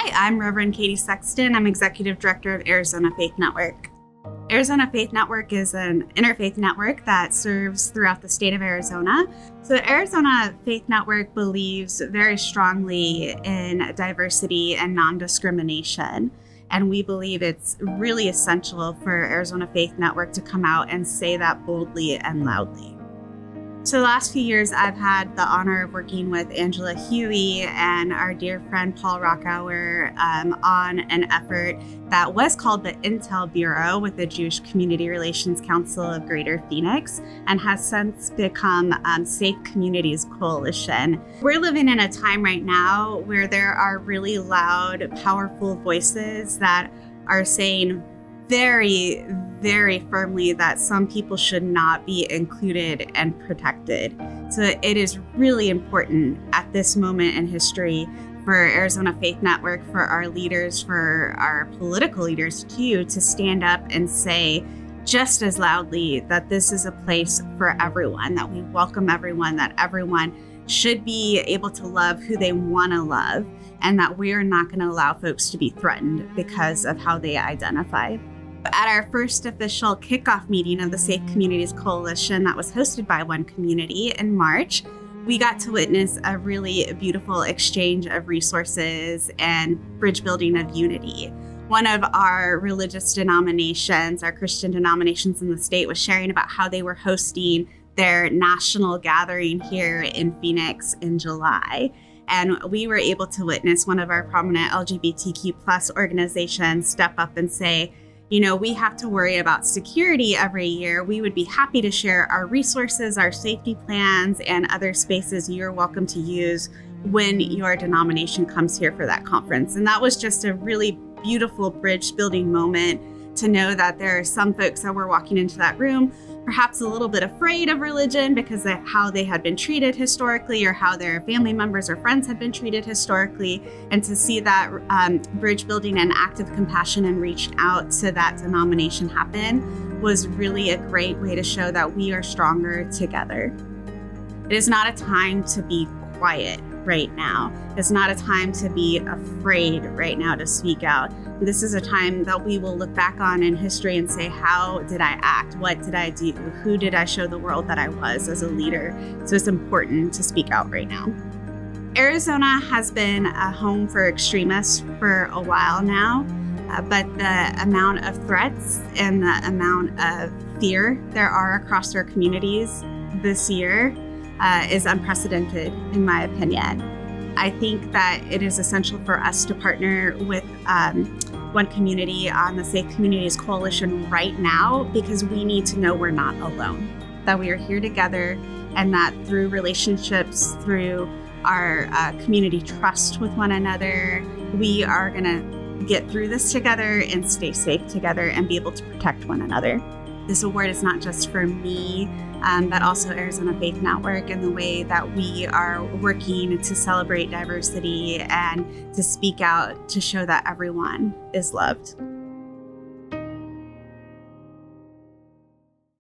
Hi, I'm Reverend Katie Sexton. I'm Executive Director of Arizona Faith Network. Arizona Faith Network is an interfaith network that serves throughout the state of Arizona. So the Arizona Faith Network believes very strongly in diversity and non-discrimination. And we believe it's really essential for Arizona Faith Network to come out and say that boldly and loudly. So the last few years, I've had the honor of working with Angela Hughey and our dear friend Paul Rockower on an effort that was called the Intel Bureau with the Jewish Community Relations Council of Greater Phoenix and has since become Safe Communities Coalition. We're living in a time right now where there are really loud, powerful voices that are saying very, very firmly that some people should not be included and protected. So it is really important at this moment in history for Arizona Faith Network, for our leaders, for our political leaders too, to stand up and say just as loudly that this is a place for everyone, that we welcome everyone, that everyone should be able to love who they want to love, and that we are not going to allow folks to be threatened because of how they identify. At our first official kickoff meeting of the Safe Communities Coalition that was hosted by One Community in March, we got to witness a really beautiful exchange of resources and bridge building of unity. One of our religious denominations, our Christian denominations in the state, was sharing about how they were hosting their national gathering here in Phoenix in July. And we were able to witness one of our prominent LGBTQ plus organizations step up and say, you know, we have to worry about security every year. We would be happy to share our resources, our safety plans, and other spaces you're welcome to use when your denomination comes here for that conference. And that was just a really beautiful bridge building moment to know that there are some folks that were walking into that room, perhaps a little bit afraid of religion because of how they had been treated historically or how their family members or friends had been treated historically. And to see that bridge building and active compassion and reaching out to that denomination happen was really a great way to show that we are stronger together. It is not a time to be quiet right now. It's not a time to be afraid right now to speak out. This is a time that we will look back on in history and say, how did I act? What did I do? Who did I show the world that I was as a leader? So it's important to speak out right now. Arizona has been a home for extremists for a while now, but the amount of threats and the amount of fear there are across our communities this year is unprecedented, in my opinion. I think that it is essential for us to partner with One Community on the Safe Communities Coalition right now, because we need to know we're not alone, that we are here together, and that through relationships, through our community trust with one another, we are going to get through this together and stay safe together and be able to protect one another. This award is not just for me, but also Arizona Faith Network and the way that we are working to celebrate diversity and to speak out to show that everyone is loved.